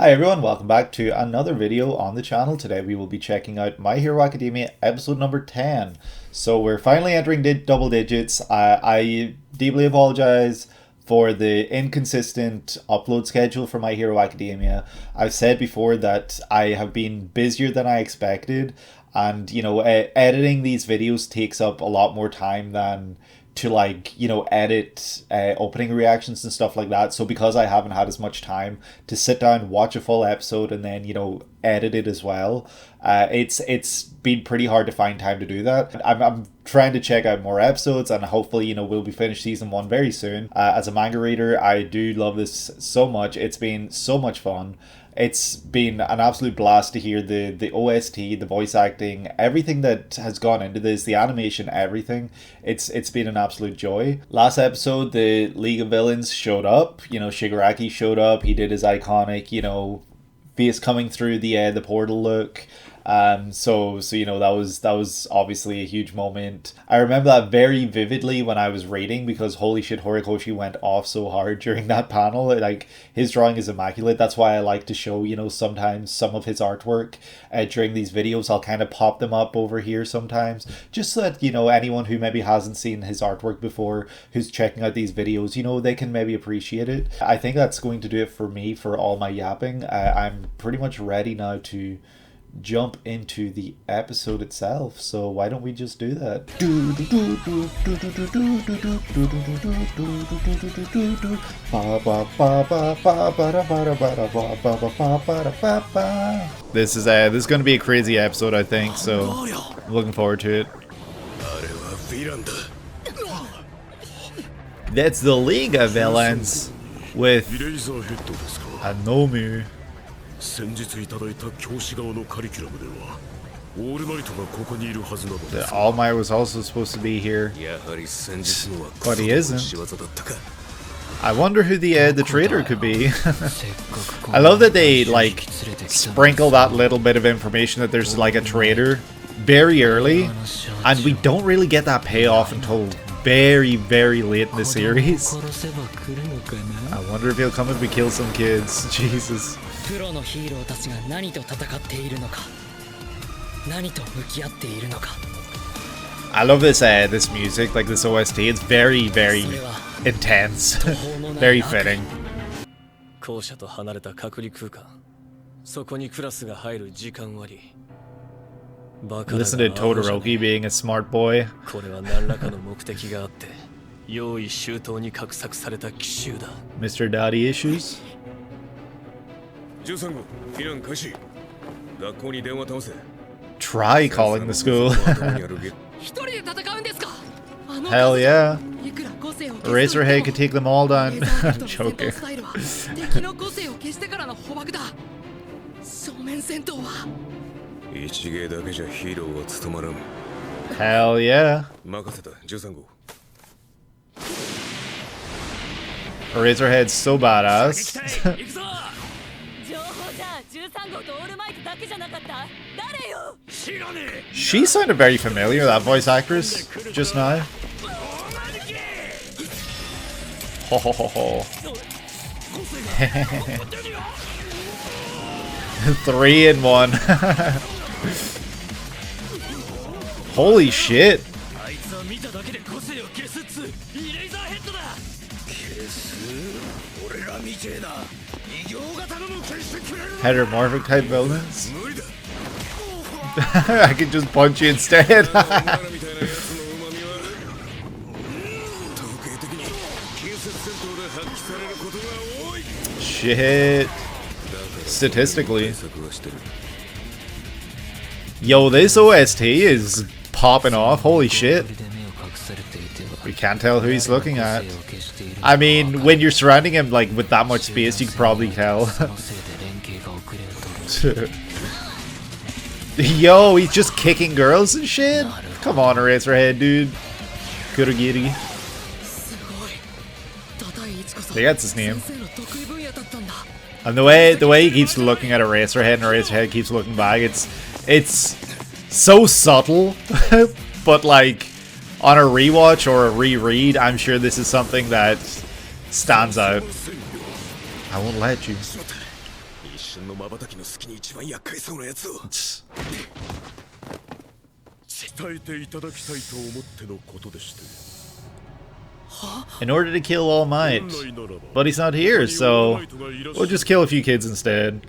Hi everyone, welcome back to another video on the channel. Today we will be checking out My Hero Academia episode number 10. So we're finally entering double digits. I deeply apologize for the inconsistent upload schedule for My Hero Academia. I've said before that I have been busier than I expected, and editing these videos takes up a lot more time than to edit opening reactions and stuff like that. So because I haven't had as much time to sit down, watch a full episode, and then edit it as well, it's been pretty hard to find time to do that. I'm trying to check out more episodes, and hopefully we'll be finished season 1 very soon. As a manga reader, I do love this so much. It's been so much fun. It's been an absolute blast to hear the OST, the voice acting, everything that has gone into this, the animation, everything. It's been an absolute joy. Last episode, the League of Villains showed up. Shigaraki showed up. He did his iconic, face coming through the portal look. So that was obviously a huge moment. I remember that very vividly when I was reading, because holy shit, Horikoshi went off so hard during that panel. Like, his drawing is immaculate. That's why I like to show sometimes some of his artwork during these videos. I'll kind of pop them up over here sometimes, just so that anyone who maybe hasn't seen his artwork before, who's checking out these videos, they can maybe appreciate it. I think that's going to do it for me for all my yapping. I'm pretty much ready now to jump into the episode itself, so why don't we just do that? This is going to be a crazy episode, I think, so I'm looking forward to it. That's the League of Villains with Anomu. The All Might was also supposed to be here, but he isn't. I wonder who the traitor could be. I love that they sprinkle that little bit of information that there's a traitor very early, and we don't really get that payoff until very, very late in the series. I wonder if he'll come if we kill some kids. Jesus. I love this this music, this OST. It's very, very intense. Very fitting. Listen to Todoroki being a smart boy. Mr. Daddy Issues. Try calling the school. Hell yeah. Eraserhead could take them all down. I'm joking. Hell yeah. Eraserhead's so badass. She sounded very familiar, that voice actress, just now. Ho ho ho ho. 3 in 1. Holy shit. Heteromorphic type villains. I can just punch you instead. Shit. Statistically. Yo, this OST is popping off. Holy shit. We can't tell who he's looking at. I mean, when you're surrounding him with that much space, you can probably tell. Yo, he's just kicking girls and shit. Come on, Eraserhead, dude. Kurogiri. I think that's his name. And the way he keeps looking at Eraserhead and Eraserhead keeps looking back, it's so subtle, but on a rewatch or a reread, I'm sure this is something that stands out. I won't let you. In order to kill All Might. But he's not here, so we'll just kill a few kids instead.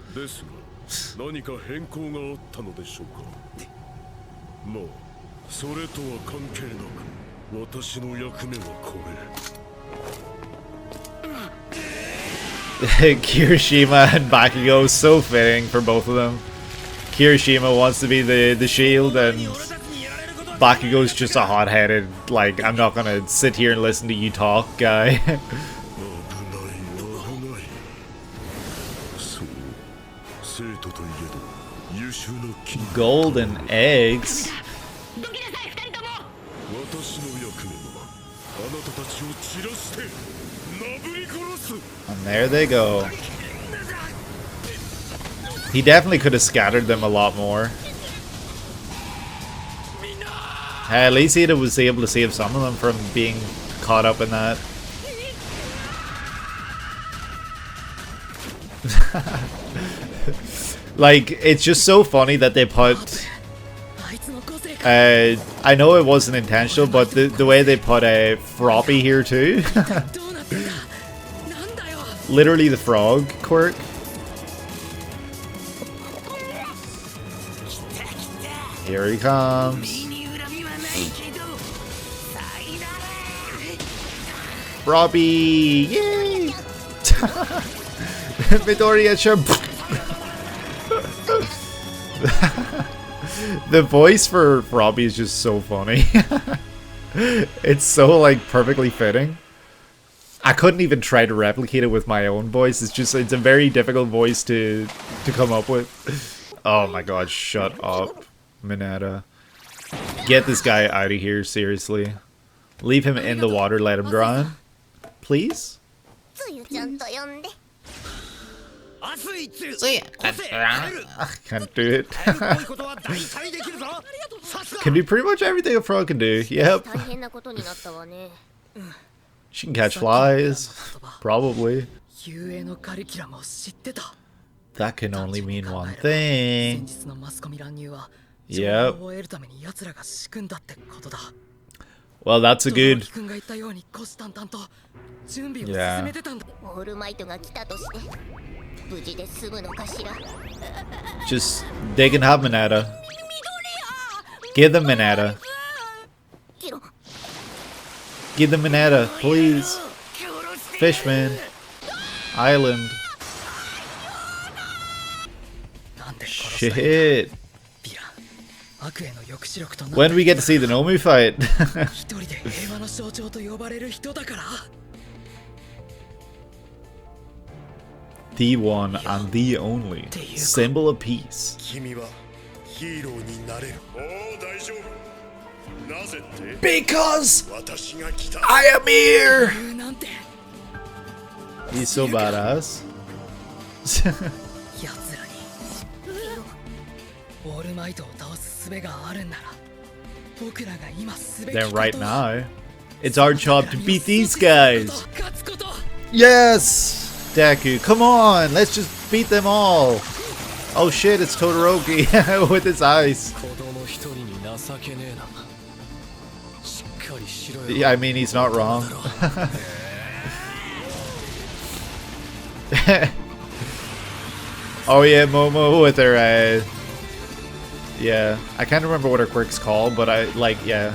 Kirishima and Bakugo, so fitting for both of them. Kirishima wants to be the shield, and Bakugo's just a hot-headed, like, I'm not gonna sit here and listen to you talk guy. Golden eggs. And there they go. He definitely could have scattered them a lot more. At least he was able to save some of them from being caught up in that. Like, it's just so funny that they put... I know it wasn't intentional, but the way they put a Froppy here too. Literally the frog quirk. Here he comes. Robbie! Yay! Midoriya The voice for Robbie is just so funny. It's so, like, perfectly fitting. I couldn't even try to replicate it with my own voice. It's a very difficult voice to come up with. Oh my god, shut up, Mineta. Get this guy out of here, seriously. Leave him in the water, let him drown. Please? I can't do it. Can do pretty much everything a frog can do. Yep. She can catch flies. Probably. That can only mean one thing. Yep. Well, that's a good... Yeah. Just, they can have Mineta. Give them Mineta. Give them Mineta, please. Fishman. Island. Shit. When do we get to see the Nomu fight? The one and the only symbol of peace. Because I am here! He's so badass. Then right now, it's our job to beat these guys. Yes! Deku, come on! Let's just beat them all! Oh shit, it's Todoroki with his eyes. Yeah, I mean, he's not wrong. Oh yeah, Momo with her, yeah, I can't remember what her quirk's called, but yeah.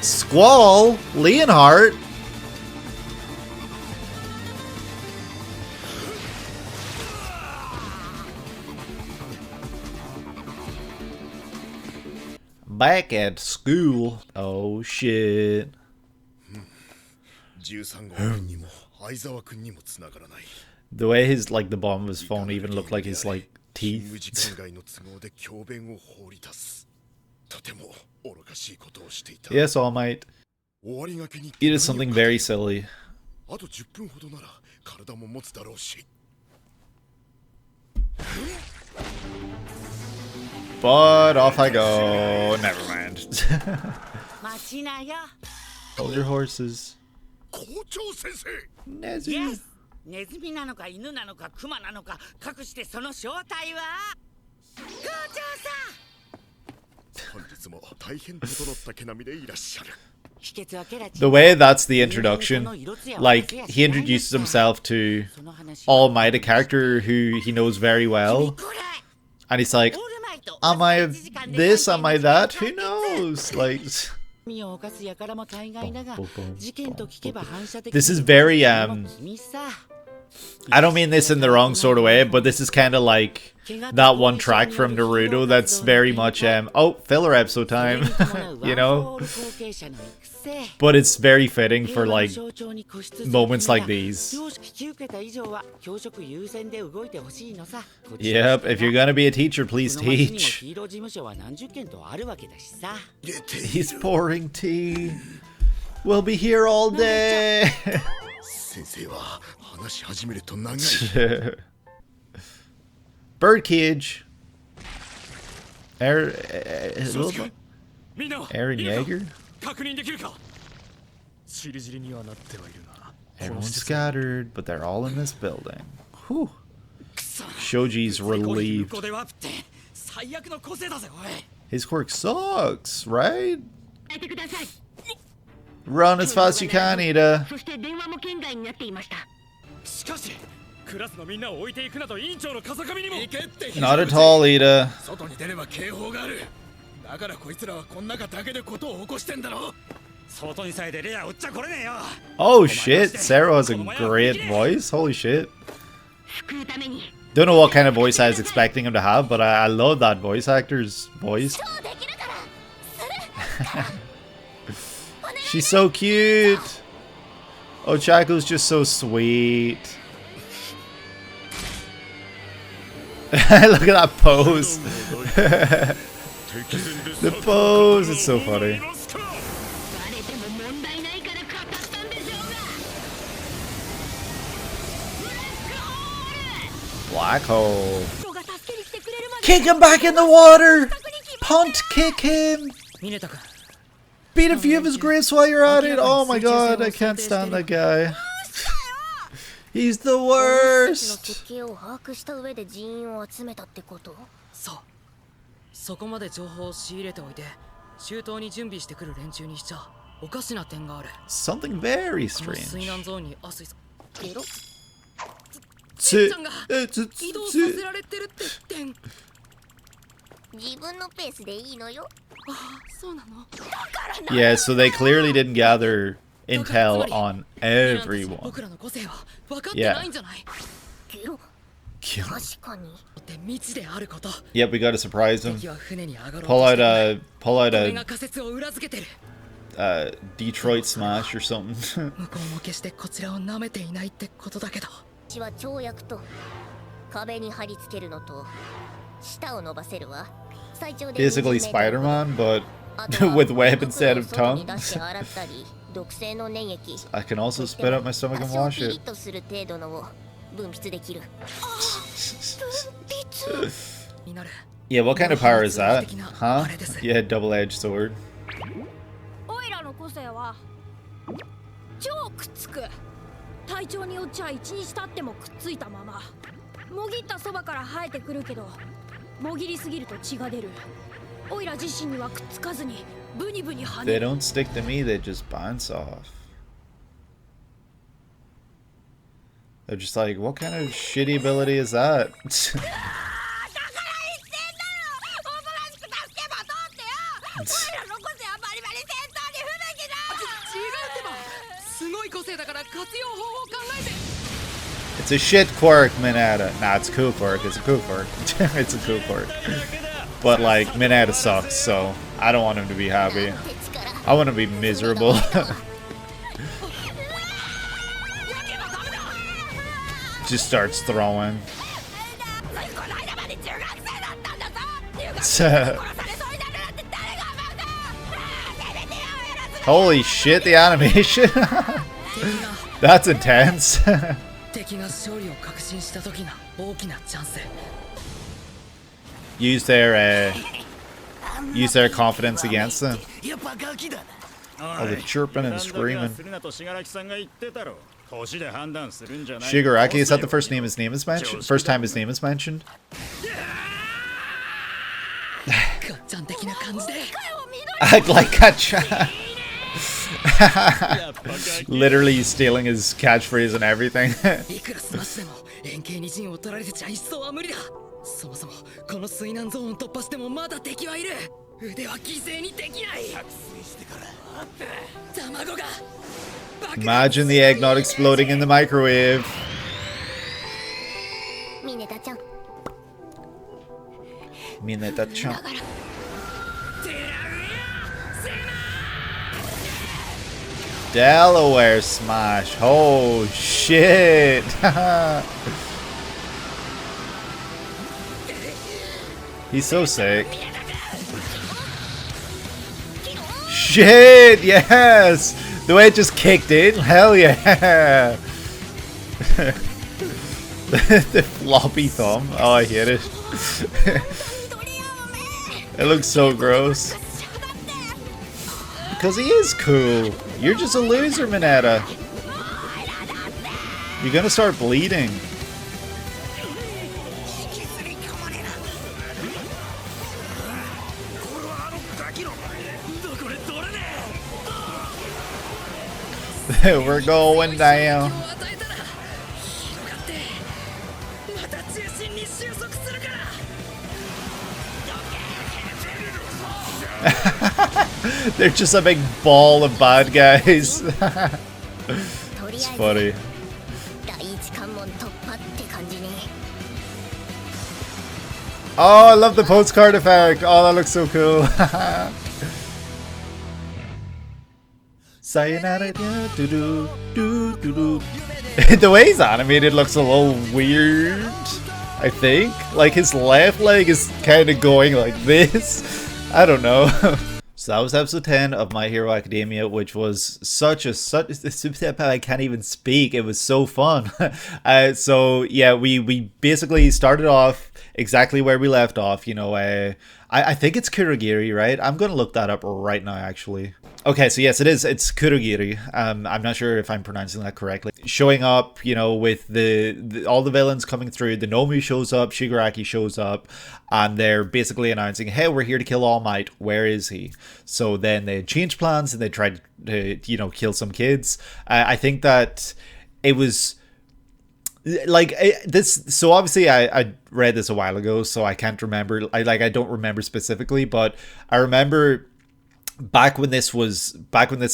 Squall? Leonhardt? Back at school. Oh shit. The way his, like, the bottom of his phone even looked like his, like, teeth. Yes, All Might. It is something very silly. But off I go. Never mind. Hold your horses. Nezu. ネズミなのか犬なのかクマなのか隠してその正体は校長さん。本日も大変整った毛並みでいらっしゃる。 The way that's the introduction, like he introduces himself to all Might, a character who he knows very well, and he's like, am I this, am I that, who knows, like, this is very, I don't mean this in the wrong sort of way, but this is kind of like that one track from Naruto that's very much, oh, filler episode time, you know? But it's very fitting for, like, moments like these. Yep, if you're gonna be a teacher, please teach. He's pouring tea. We'll be here all day. Birdcage. Aaron Yeager? Everyone's scattered, but they're all in this building. Whew. Shoji's relieved. His quirk sucks, right? Run as fast as you can, Ida. Not at all, Ida. Oh shit, Sarah has a great voice. Holy shit. Don't know what kind of voice I was expecting him to have, but I love that voice actor's voice. She's so cute. Ochako's just so sweet. Look at that pose. The pose, it's so funny. Black hole. Kick him back in the water! Punt kick him! Beat a few of his grapes while you're at it! Oh my god, I can't stand that guy. He's the worst! Something very strange. Yeah, so they clearly didn't gather intel on everyone. Yeah. Yep, we gotta surprise him. Pull out a Detroit smash or something. Basically Spider-Man, but with web instead of tongue. I can also spit out my stomach and wash it. Yeah, what kind of power is that? Huh? Yeah, double-edged sword. They don't stick to me, they just bounce off. They're just like, what kind of shitty ability is that? It's a shit quirk, Mineta. Nah, it's a cool quirk. It's a cool quirk. It's a cool quirk. But, like, Mineta sucks, so I don't want him to be happy. I want him to be miserable. Just starts throwing. Holy shit, the animation. That's intense. Use their confidence against them. All the chirping and screaming. Shigaraki, is that the first time his name is mentioned? First time his name is mentioned? Act like Gacha. Literally stealing his catchphrase and everything. そもそもこの水難ゾーンを突破してもまだ敵はいる。腕は犠牲にできない。卵が Imagine the egg not exploding in the microwave. ミネタちゃん Mineta-chan. Delaware smash. Oh shit. He's so sick. Shit, yes! The way it just kicked in, hell yeah! The floppy thumb. Oh, I hate it. It looks so gross. Because he is cool. You're just a loser, Mineta. You're gonna start bleeding. We're going down. They're just a big ball of bad guys. It's funny. Oh, I love the postcard effect. Oh, that looks so cool. Sayonara, do do do do do. The way he's animated looks a little weird. I think, like his left leg is kind of going like this. I don't know. So that was episode 10 of My Hero Academia, which was such I can't even speak. It was so fun. So yeah, we basically started off exactly where we left off. You know, I think it's Kurogiri, right? I'm gonna look that up right now, actually. Okay, so yes, it is. It's Kurogiri. I'm not sure if I'm pronouncing that correctly. Showing up, you know, with all the villains coming through. The Nomu shows up, Shigaraki shows up, and they're basically announcing, "Hey, we're here to kill All Might. Where is he?" So then they change plans and they tried to, you know, kill some kids. I think that it was like this. So obviously, I read this a while ago, so I can't remember. I don't remember specifically, but I remember. Back when this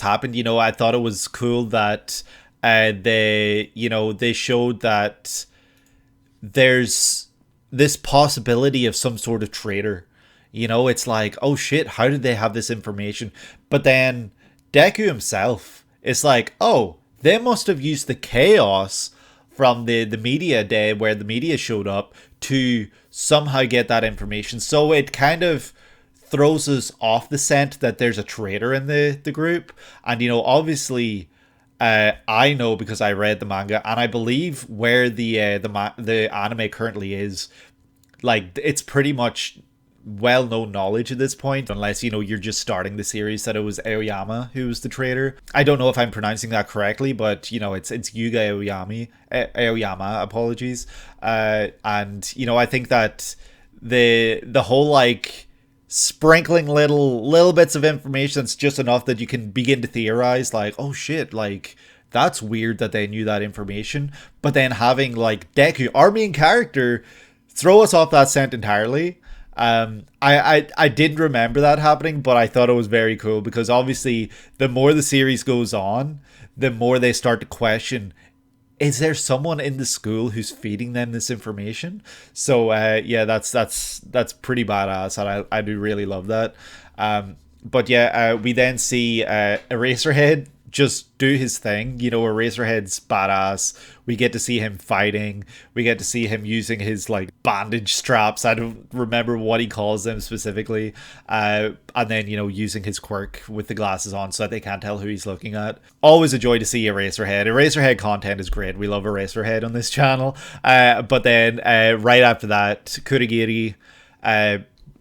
happened, you know, I thought it was cool that they showed that there's this possibility of some sort of traitor. You know, it's like, oh shit, how did they have this information? But then Deku himself is like, oh, they must have used the chaos from the media day where the media showed up to somehow get that information. So it kind of throws us off the scent that there's a traitor in the group. And, you know, obviously, I know because I read the manga, and I believe where the anime currently is, like, it's pretty much well-known knowledge at this point, unless, you know, you're just starting the series, that it was Aoyama who was the traitor. I don't know if I'm pronouncing that correctly, but, you know, it's Yuga Aoyama, apologies. And, you know, I think that the whole, like, sprinkling little bits of information that's just enough that you can begin to theorize, like, oh shit, like, that's weird that they knew that information. But then having, like, Deku, our main character, throw us off that scent entirely. I didn't remember that happening, but I thought it was very cool, because obviously the more the series goes on, the more they start to question, is there someone in the school who's feeding them this information? So yeah, that's pretty badass, and I do really love that. But yeah, we then see Eraserhead just do his thing. You know, Eraserhead's badass. We get to see him fighting. We get to see him using his, like, bandage straps. I don't remember what he calls them specifically. And then, you know, using his quirk with the glasses on so that they can't tell who he's looking at. Always a joy to see Eraserhead. Eraserhead content is great. We love Eraserhead on this channel. But then right after that, Kurogiri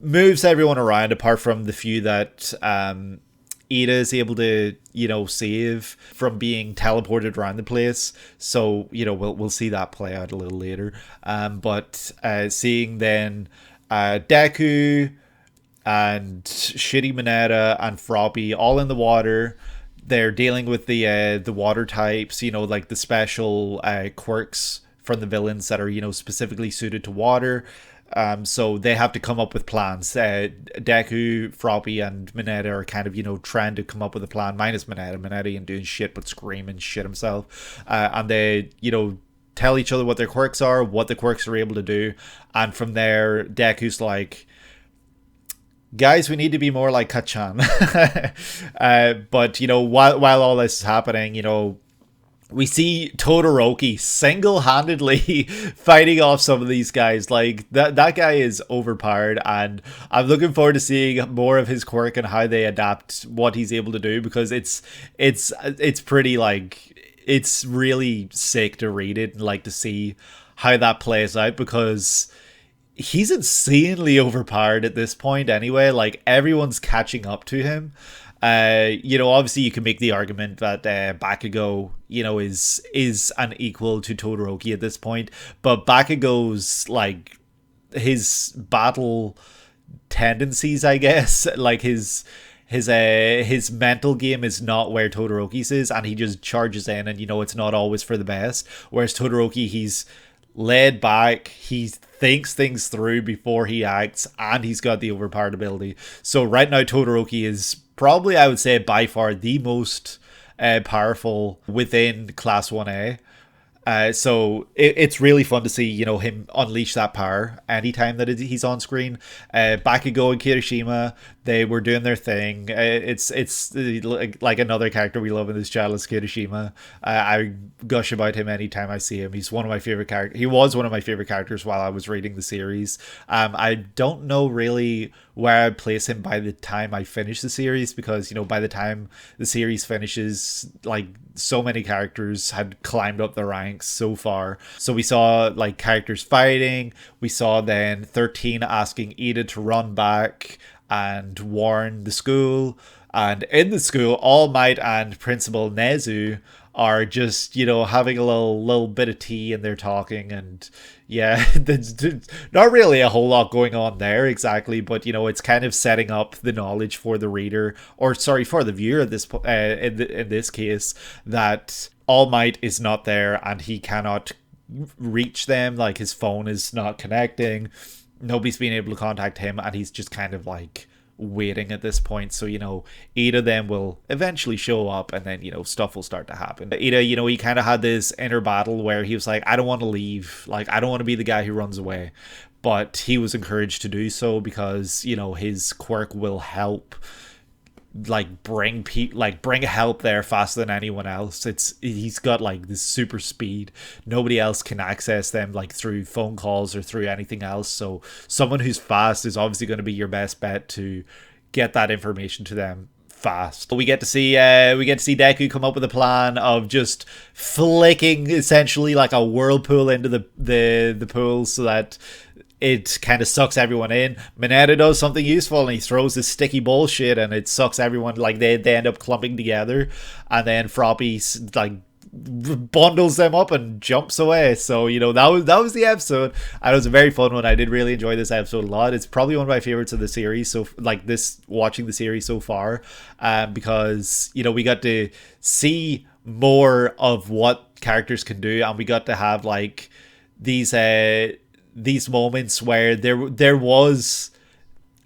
moves everyone around, apart from the few that Ida is able to, save from being teleported around the place. So, we'll see that play out a little later. But seeing then Deku and shitty Mineta and Froppy all in the water. They're dealing with the water types, like the special quirks from the villains that are, specifically suited to water. So they have to come up with plans. Deku, Froppy, and Mineta are kind of, trying to come up with a plan, minus Mineta. Mineta ain't doing shit but screaming shit himself. And they, tell each other what their quirks are, what the quirks are able to do. And from there, Deku's like, guys, we need to be more like Kachan. But, while all this is happening, we see Todoroki single-handedly fighting off some of these guys. Like, that guy is overpowered, and I'm looking forward to seeing more of his quirk and how they adapt what he's able to do, because it's pretty, like, it's really sick to read it and, like, to see how that plays out, because he's insanely overpowered at this point anyway. Like, everyone's catching up to him. Obviously you can make the argument that Bakugo, is an equal to Todoroki at this point, but Bakugo's, like, his battle tendencies, I guess, like his mental game is not where Todoroki's is, and he just charges in, and it's not always for the best. Whereas Todoroki, he's laid back, he thinks things through before he acts, and he's got the overpowered ability. So right now Todoroki is probably, I would say, by far the most powerful within Class 1A. So it's really fun to see, him unleash that power anytime that he's on screen. Bakugo and Kirishima, they were doing their thing. It's like another character we love in this channel is Kirishima. I gush about him anytime I see him. He's one of my favorite characters. He was one of my favorite characters while I was reading the series. I don't know really where I'd place him by the time I finish the series, because, by the time the series finishes, like, so many characters had climbed up the ranks so far. So we saw, like, characters fighting. We saw then 13 asking Ida to run back and warn the school. And in the school, All Might and Principal Nezu are just, having a little bit of tea, and they're talking, and yeah, there's not really a whole lot going on there exactly, but it's kind of setting up the knowledge for the reader, or sorry, for the viewer at this in this case, that All Might is not there and he cannot reach them. Like, his phone is not connecting, nobody's been able to contact him, and he's just kind of like waiting at this point. So, Ida then will eventually show up, and then, stuff will start to happen. Ida, he kind of had this inner battle where he was like, I don't want to leave. Like, I don't want to be the guy who runs away. But he was encouraged to do so because, his quirk will help, like, bring help there faster than anyone else. He's got, like, this super speed. Nobody else can access them, like, through phone calls or through anything else. So someone who's fast is obviously going to be your best bet to get that information to them fast. We get to see Deku come up with a plan of just flicking essentially like a whirlpool into the pool so that it kind of sucks everyone in. Mineta does something useful, and he throws this sticky bullshit, and it sucks everyone. Like, they end up clumping together, and then Froppy, like, bundles them up and jumps away. So, that was the episode, and it was a very fun one. I did really enjoy this episode a lot. It's probably one of my favorites of the series, so, like, watching the series so far, because, we got to see more of what characters can do, and we got to have, like, these moments where there was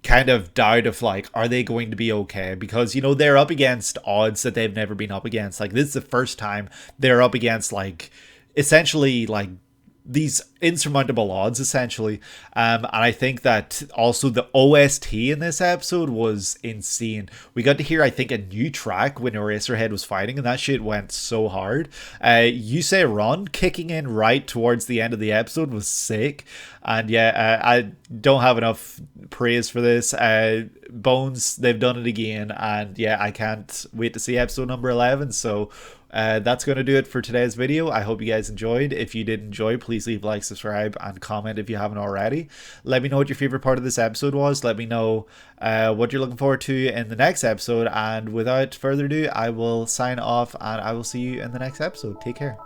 kind of doubt of, like, are they going to be okay? Because, they're up against odds that they've never been up against. Like, this is the first time they're up against, like, essentially, like, these insurmountable odds, essentially. And I think that also the OST in this episode was insane. We got to hear, I think, a new track when Eraserhead was fighting, and that shit went so hard. You Say Run kicking in right towards the end of the episode was sick. And yeah, I don't have enough praise for this. Bones, they've done it again, and yeah, I can't wait to see episode number 11. So That's going to do it for today's video. I hope you guys enjoyed. If you did enjoy, please leave a like, subscribe, and comment if you haven't already. Let me know what your favorite part of this episode was. Let me know what you're looking forward to in the next episode. And without further ado, I will sign off and I will see you in the next episode. Take care.